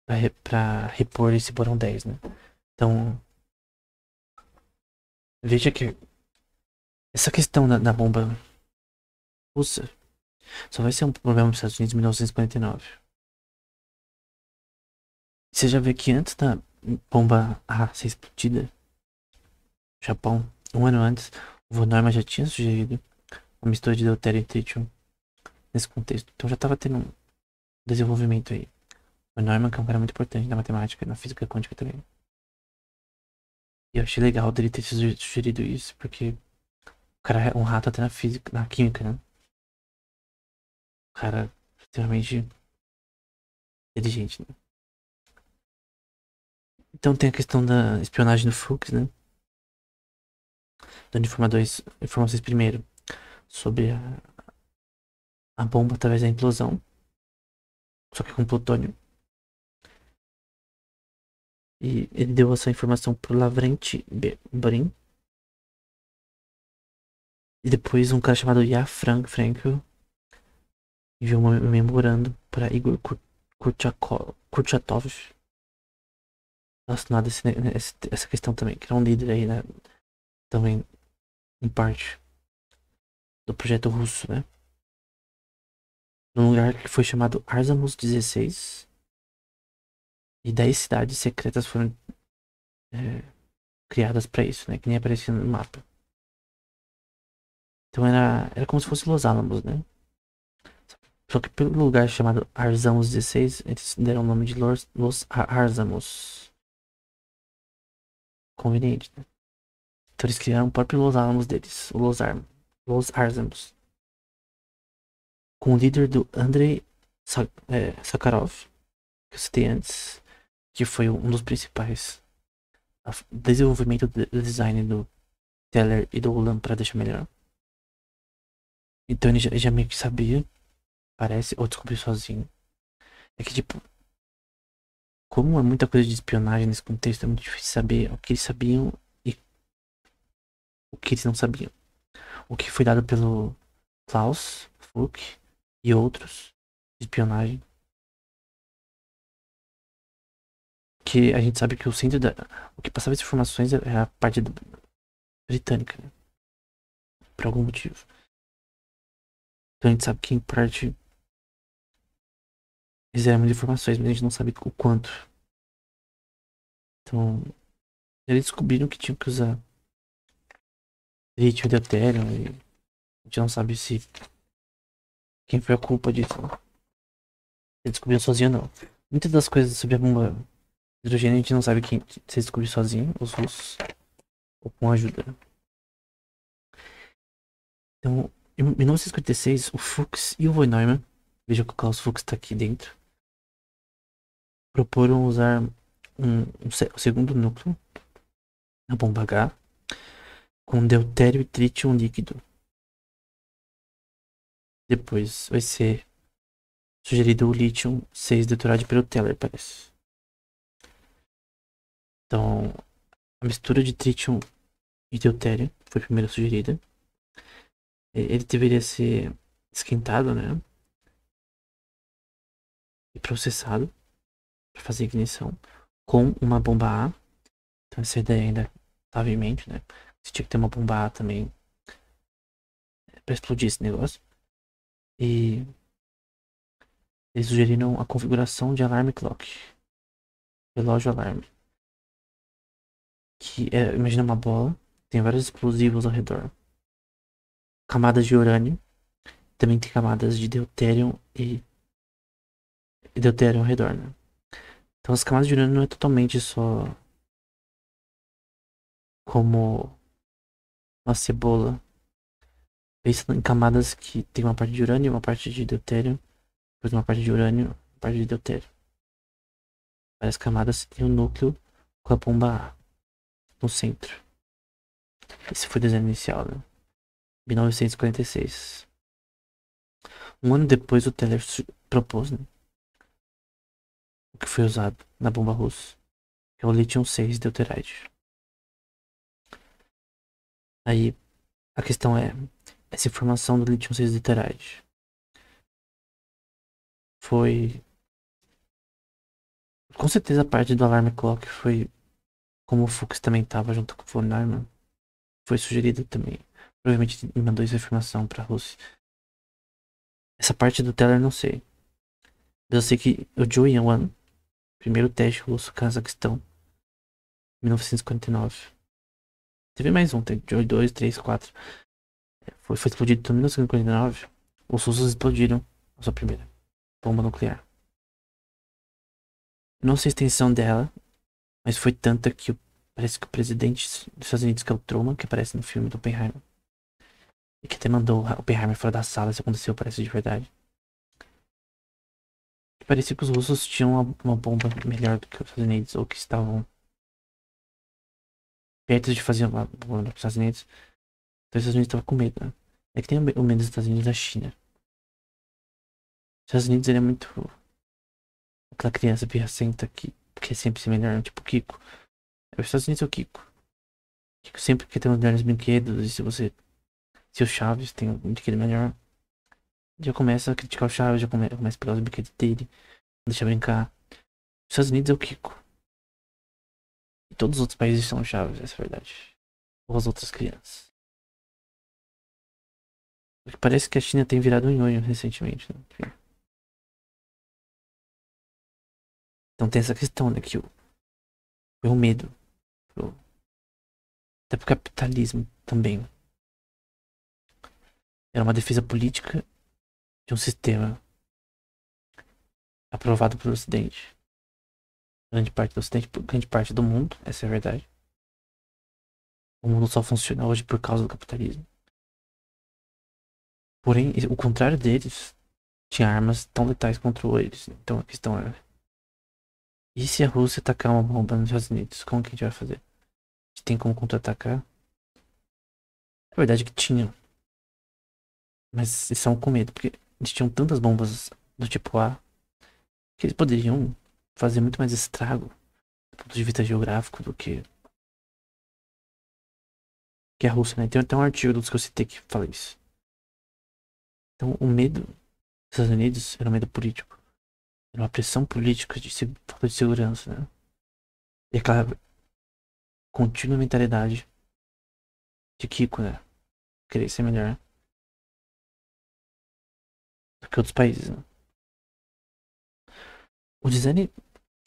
para repor esse bóron 10, né? Então, veja que essa questão da bomba russa só vai ser um problema nos Estados Unidos em 1949. Você já vê que antes da bomba A ser explodida no Japão, um ano antes, o von Neumann já tinha sugerido uma mistura de deutério e trítio nesse contexto. Então já estava tendo um desenvolvimento aí. O Neumann, que é um cara muito importante na matemática e na física quântica também. E eu achei legal dele ter sugerido isso, porque o cara é um rato até na física, na química, né? O cara é extremamente inteligente, né? Então tem a questão da espionagem do Fuchs, né? Dando informações primeiro sobre a bomba através da implosão, só que com plutônio. E ele deu essa informação pro Lavrenti Brin. E depois um cara chamado Frankel enviou um memorando para Igor Kurchatov relacionado a essa questão também, que era um líder aí, né? Também, em parte. do projeto russo, né? Num lugar que foi chamado Arzamus 16. E 10 cidades secretas foram é, criadas pra isso, né? Que nem aparecia no mapa. Então era como se fosse Los Alamos, né? Só que pelo lugar chamado Arzamos 16, eles deram o nome de Los Arzamos. Conveniente, né? Então eles criaram o próprio Los Alamos deles, o Los Arzamos. Com o líder do Andrei Sakharov, que eu citei antes, que foi um dos principais desenvolvimento do design do Teller e do Ulan para deixar melhor. Então ele já meio que sabia, parece, ou descobriu sozinho. É que, tipo, como é muita coisa de espionagem nesse contexto, é muito difícil saber o que eles sabiam e o que eles não sabiam. O que foi dado pelo Klaus, Fuchs e outros de espionagem. Que a gente sabe que o centro da. O que passava essas informações é a parte britânica, né? Por algum motivo. Então a gente sabe que em parte eles eram muitas informações, mas a gente não sabe o quanto. Então, eles descobriram que tinham que usar lítio e deutério e a gente não sabe se quem foi a culpa disso. Né? Ele descobriu sozinho não. Muitas das coisas sobre a bomba de hidrogênio a gente não sabe quem se descobriu sozinho, os russos, ou com ajuda. Então, em 1956, o Fuchs e o von Neumann, veja que o Klaus Fuchs está aqui dentro, proporam usar o segundo núcleo, a bomba H, com deutério e trítio líquido. Depois vai ser sugerido o lítio 6 deturado pelo Teller, parece. Então, a mistura de trítio e deutério foi primeiro sugerida. Ele deveria ser esquentado, né? E processado para fazer ignição com uma bomba A. Então essa ideia ainda estava em mente, né? Você tinha que ter uma bomba A também para explodir esse negócio. E eles sugeriram a configuração de alarme clock, relógio alarme, que é, imagina uma bola, tem vários explosivos ao redor, camadas de urânio, também tem camadas de deutério e deutério ao redor, né? Então as camadas de urânio não é totalmente só como uma cebola. Pensa em camadas que tem uma parte de urânio, uma parte de deutério, depois uma parte de urânio, uma parte de deutério. Várias camadas e o núcleo com a bomba A no centro. Esse foi o desenho inicial, né? 1946. Um ano depois o Teller propôs, né? O que foi usado na bomba russa, que é o lítio 6 deuteride. Aí a questão é, essa informação do lítio 6 deuteride foi com certeza a parte do alarme clock foi como o Fuchs também estava junto com o von Neumann, foi sugerido também. Provavelmente ele mandou essa informação para a Rússia. Essa parte do Teller não sei. Eu sei que o Julian, primeiro teste russo Cazaquistão, 1959. Teve mais um, tem Joy 2, 3, 4. Foi explodido em 1959. Os russos explodiram a sua primeira bomba nuclear. Não sei a extensão dela, mas foi tanta que parece que o presidente dos Estados Unidos, que é o Truman, que aparece no filme do Oppenheimer, e que até mandou o Oppenheimer fora da sala, isso aconteceu, parece de verdade. Parecia que os russos tinham uma bomba melhor do que os Estados Unidos, ou que estavam perto de fazer uma bomba nos Estados Unidos. Então os Estados Unidos estavam com medo, né? É que tem o medo dos Estados Unidos da China. Os Estados Unidos ele é muito aquela criança pirracenta que quer sempre ser melhor, tipo o Kiko. Os Estados Unidos é o Kiko. O Kiko sempre quer ter os melhores brinquedos, e se o Chaves tem um brinquedo melhor, já começa a criticar o Chaves, já começa a pegar os brinquedos dele, não deixa brincar. Os Estados Unidos é o Kiko. E todos os outros países são o Chaves, essa é a verdade. Ou as outras crianças. Porque parece que a China tem virado um nhonho recentemente, né? Enfim. Então tem essa questão, né? Que foi um medo. Até pro capitalismo também. Era uma defesa política de um sistema aprovado pelo Ocidente. Grande parte do Ocidente, grande parte do mundo, essa é a verdade. O mundo só funciona hoje por causa do capitalismo. Porém, o contrário deles tinha armas tão letais contra eles. Então a questão é: e se a Rússia tacar uma bomba nos Estados Unidos? Como que a gente vai fazer? A gente tem como contra-atacar? É verdade que tinha, mas eles são com medo, porque eles tinham tantas bombas do tipo A que eles poderiam fazer muito mais estrago do ponto de vista geográfico do que a Rússia, né? Tem até um artigo dos que eu citei que fala isso. Então, o medo dos Estados Unidos era um medo político. Era uma pressão política de falta de segurança, né? E aquela contínua mentalidade de Kiko, né? Querer ser melhor do que outros países, né? O design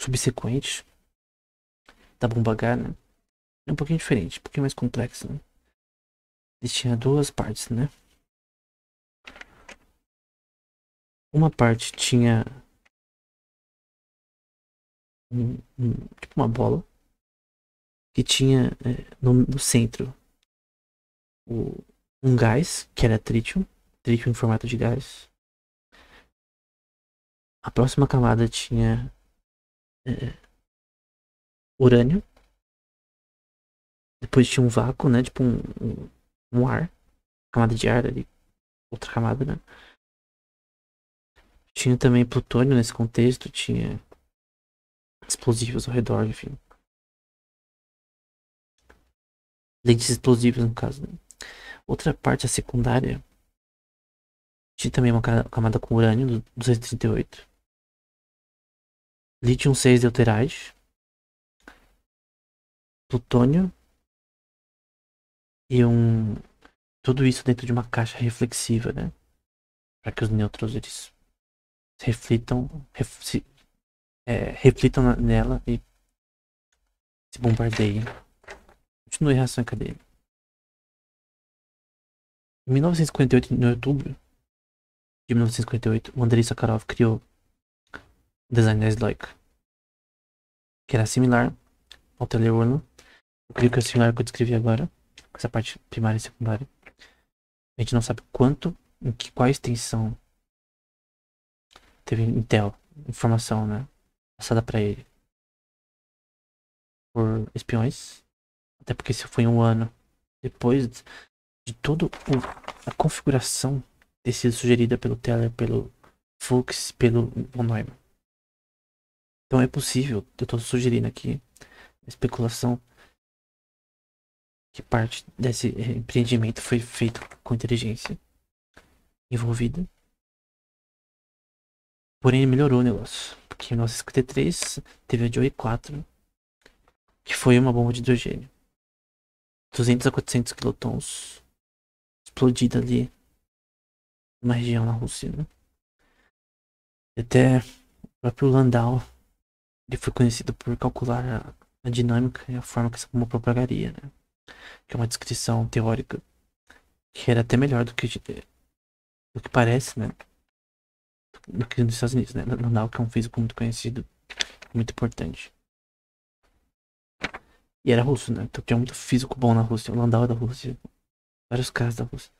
subsequente da bomba H, né? É um pouquinho diferente, um pouquinho mais complexo, né? Ele tinha duas partes, né? Uma parte tinha tipo uma bola que tinha no centro o, um gás, que era trítio em formato de gás. A próxima camada tinha é, urânio. Depois tinha um vácuo, né? Tipo um ar. Camada de ar ali. Outra camada, né? Tinha também plutônio nesse contexto. Tinha explosivos ao redor, enfim. Lentes explosivas, no caso, né? Outra parte, a secundária, tinha também uma camada com urânio, 238. Lítio 6 deuteride. Plutônio. E tudo isso dentro de uma caixa reflexiva, né? Para que os nêutrons eles reflitam, reflitam nela e se bombardeiem. Continue a reação em cadeia. Em 1958, em outubro de 1958, o Andrei Sakharov criou o design da Sloika, que era similar ao Teleurno. Eu creio que é similar ao que eu descrevi agora, com essa parte primária e secundária. A gente não sabe quanto, qual a extensão teve Intel, informação, né, passada para ele por espiões, até porque isso foi um ano depois de toda a configuração ter sido sugerida pelo Teller, pelo Fuchs, pelo von Neumann. Então é possível, eu estou sugerindo aqui, especulação, que parte desse empreendimento foi feito com inteligência envolvida. Porém, melhorou o negócio. Porque em 1953 teve a Joy 4, que foi uma bomba de hidrogênio. 200 a 400 quilotons explodida ali numa região na Rússia, né? E até o próprio Landau ele foi conhecido por calcular a dinâmica e a forma que essa bomba propagaria, né? Que é uma descrição teórica que era até melhor do que parece, né? Do que nos Estados Unidos, né? Landau, que é um físico muito conhecido, muito importante. E era russo, né? Então tinha muito físico bom na Rússia. O Landau é da Rússia. Vários caras da Rússia.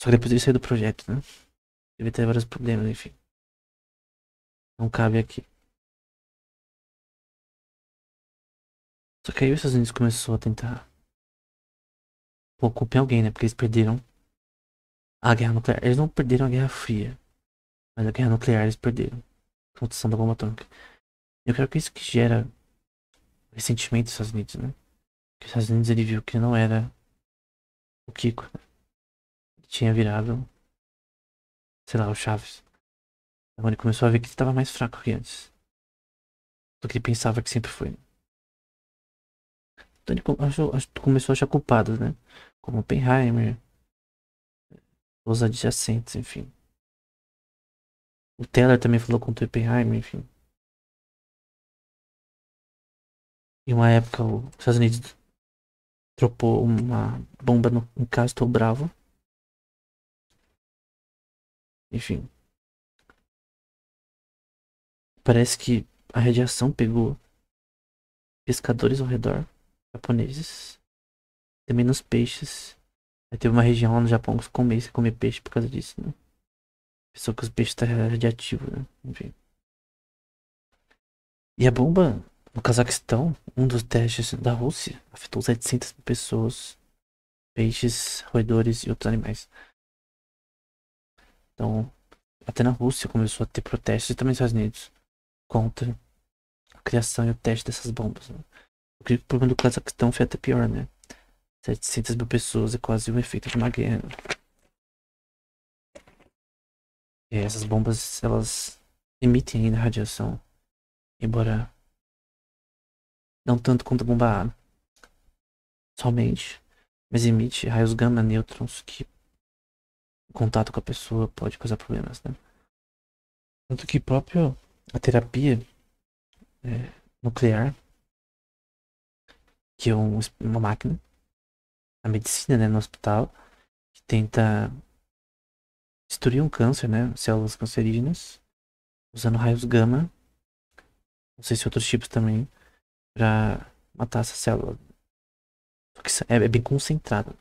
Só que depois ele saiu do projeto, né? Deve ter vários problemas, enfim. Não cabe aqui. Só que aí os Estados Unidos começou a tentar pôr culpa em alguém, né? Porque eles perderam a guerra nuclear. Eles não perderam a Guerra Fria. Mas a guerra nuclear eles perderam. A construção da bomba atômica. Eu quero que isso que gera ressentimento dos Estados Unidos, né? Que os Estados Unidos ele viu que não era o Kiko. Né? Ele tinha virado, sei lá, o Chaves. Então ele começou a ver que ele estava mais fraco que antes. Do que ele pensava que sempre foi. Então ele começou a achar culpados, né? Como Oppenheimer, os adjacentes, enfim. O Teller também falou com o Oppenheimer, enfim. Em uma época, os Estados Unidos dropou uma bomba no Castle Bravo. Enfim, parece que a radiação pegou pescadores ao redor, japoneses, também nos peixes. Aí teve uma região lá no Japão que ficou meio sem comer peixe por causa disso, né? Pensou que os peixes estavam radiativos, né? Enfim. E a bomba no Cazaquistão, um dos testes da Rússia, afetou 700 mil pessoas, peixes, roedores e outros animais. Então, até na Rússia começou a ter protestos e também nos Estados Unidos contra a criação e o teste dessas bombas, né? O problema do Cazaquistão foi até pior, né? 700 mil pessoas é quase o efeito de uma guerra. E essas bombas, elas emitem ainda radiação, embora não tanto quanto a bomba A, somente, mas emite raios gama nêutrons que, em contato com a pessoa, pode causar problemas, né? Tanto que próprio a terapia nuclear, que é uma máquina, a medicina, né, no hospital, que tenta destruir um câncer, né, células cancerígenas, usando raios gama, não sei se outros tipos também, pra matar essa célula. Só que é bem concentrado.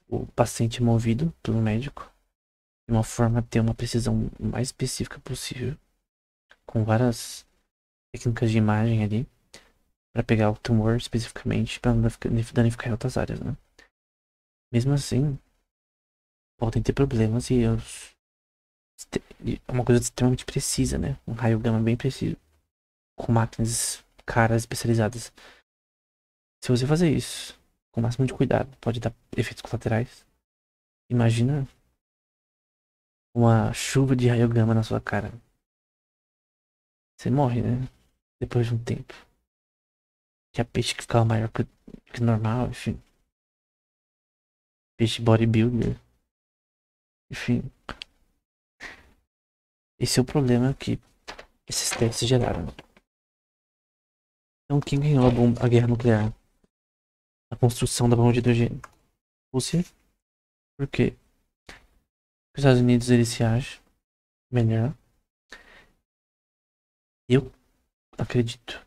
O paciente é movido pelo médico de uma forma a ter uma precisão mais específica possível, com várias técnicas de imagem ali, para pegar o tumor especificamente, para não danificar em outras áreas, né? Mesmo assim, podem ter problemas e é uma coisa extremamente precisa, né? Um raio gama bem preciso, com máquinas caras especializadas. Se você fazer isso com o máximo de cuidado, pode dar efeitos colaterais. Imagina uma chuva de raio gama na sua cara. Você morre, né? Depois de um tempo. Tinha peixe que ficava maior que normal, enfim. Peixe bodybuilder. Enfim. Esse é o problema que esses testes geraram. Então quem ganhou a guerra nuclear? A construção da bomba de hidrogênio. Rússia. Por quê? Porque os Estados Unidos eles se acham melhor. Eu acredito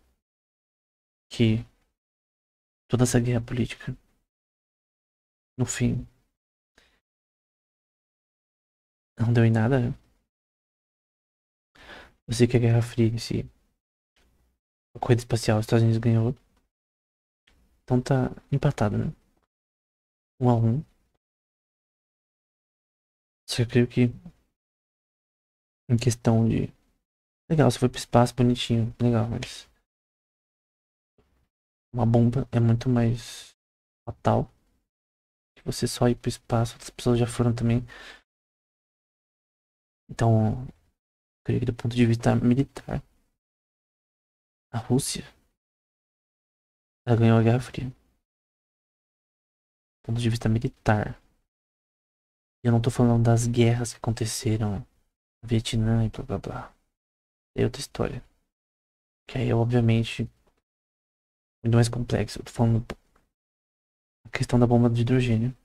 que toda essa guerra política, no fim, não deu em nada, né? Eu sei que a Guerra Fria em si, a corrida espacial, os Estados Unidos ganhou. Então tá empatado, né? 1-1. Só que eu creio que em questão de. Legal, você foi pro espaço bonitinho, legal, mas uma bomba é muito mais fatal que você só ir pro espaço, outras pessoas já foram também. Então, eu creio que do ponto de vista militar, a Rússia, ela ganhou a Guerra Fria. Do ponto de vista militar. E eu não tô falando das guerras que aconteceram no Vietnã e blá blá blá. É outra história. Que aí é obviamente muito mais complexo. Eu tô falando a questão da bomba de hidrogênio.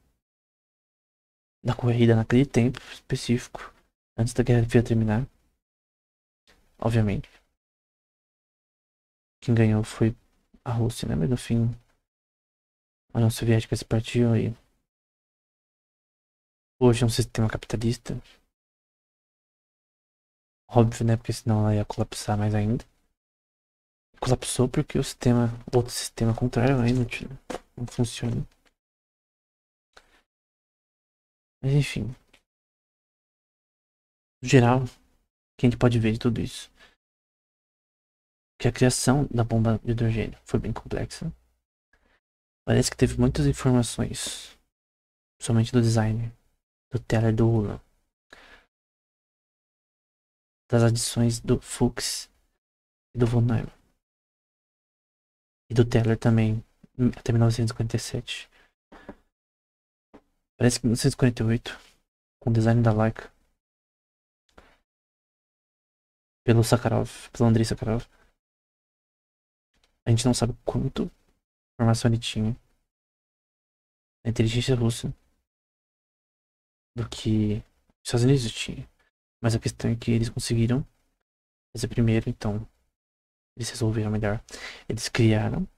Da corrida naquele tempo específico. Antes da Guerra Fria terminar. Obviamente. Quem ganhou foi a Rússia, né? Mas no fim, a União Soviética se partiu e hoje é um sistema capitalista. Óbvio, né? Porque senão ela ia colapsar mais ainda. Colapsou porque o sistema, outro sistema contrário é inútil, né? Não funciona. Mas enfim, no geral, o que a gente pode ver de tudo isso? Que a criação da bomba de hidrogênio foi bem complexa. Parece que teve muitas informações, somente do design, do Teller do Hula, das adições do Fuchs e do Von Neumann. E do Teller também, até 1957. Parece que em 1948, com o design da Laika, pelo Sakharov, pelo Andrei Sakharov, a gente não sabe quanto informação ele tinha da inteligência russa do que os Estados Unidos tinha. Mas a questão é que eles conseguiram fazer primeiro, então eles resolveram melhor. Eles criaram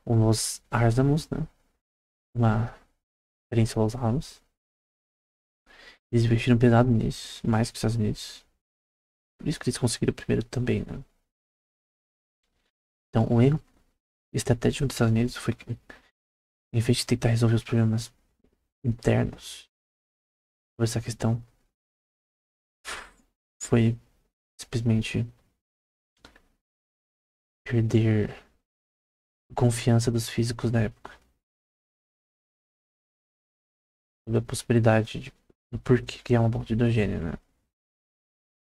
o Los Alamos, né? Uma referência aos Alamos. Eles investiram pesado nisso, mais que os Estados Unidos. Por isso que eles conseguiram primeiro também, né? Então o erro estratégico dos Estados Unidos foi que, em vez de tentar resolver os problemas internos por essa questão, foi simplesmente perder a confiança dos físicos da época sobre a possibilidade do porquê criar uma bomba de hidrogênio, né?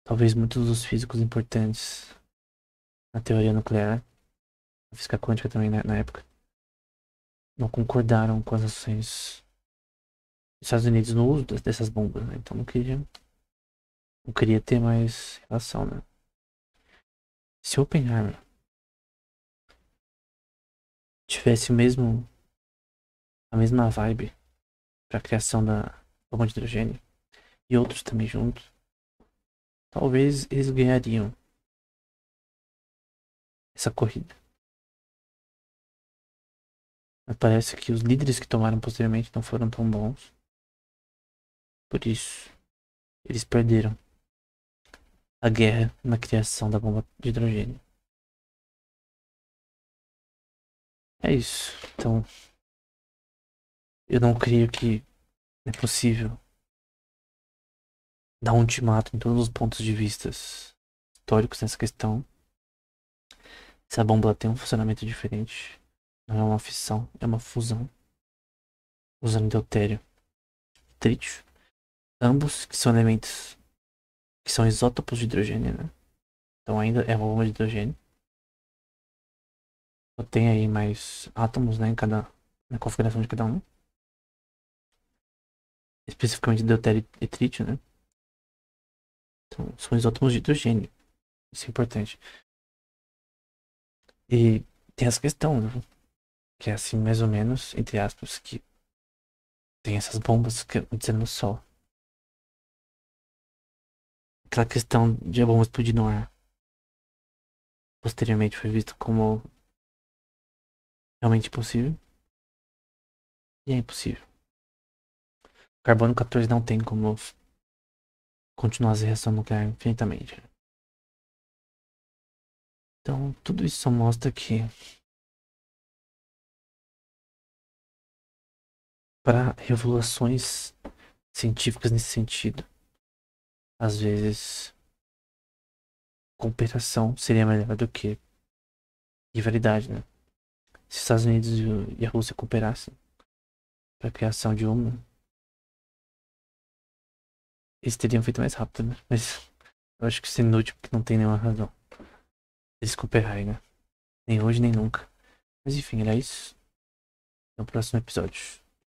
Talvez muitos dos físicos importantes na teoria nuclear, na física quântica também na época, não concordaram com as ações dos Estados Unidos no uso dessas bombas, né? Então não queria ter mais relação, né? Se Oppenheimer tivesse a mesma vibe para a criação da bomba de hidrogênio e outros também juntos, talvez eles ganhariam essa corrida. Mas parece que os líderes que tomaram posteriormente não foram tão bons. Por isso, eles perderam a guerra na criação da bomba de hidrogênio. É isso. Então, eu não creio que é possível dar um ultimato em todos os pontos de vista históricos nessa questão. Se a bomba tem um funcionamento diferente, não é uma fissão, é uma fusão usando deutério e trítio. Ambos que são elementos que são isótopos de hidrogênio, né? Então ainda é uma bomba de hidrogênio. Só tem aí mais átomos, né, na configuração de cada um. Especificamente deutério e trítio, né? Então, são isótopos de hidrogênio. Isso é importante. E tem essa questão, né? Que é assim, mais ou menos, entre aspas, que tem essas bombas que acontecendo no Sol. Aquela questão de a bomba explodir no ar. Posteriormente foi visto como realmente impossível. E é impossível. Carbono 14 não tem como continuar a reação nuclear infinitamente. Então, tudo isso só mostra que para revoluções científicas nesse sentido, às vezes cooperação seria melhor do que rivalidade, né? Se os Estados Unidos e a Rússia cooperassem para a criação de uma, eles teriam feito mais rápido, né? Mas eu acho que isso é inútil porque não tem nenhuma razão. Eles cooperarem, né? Nem hoje, nem nunca. Mas enfim, era isso. No próximo episódio.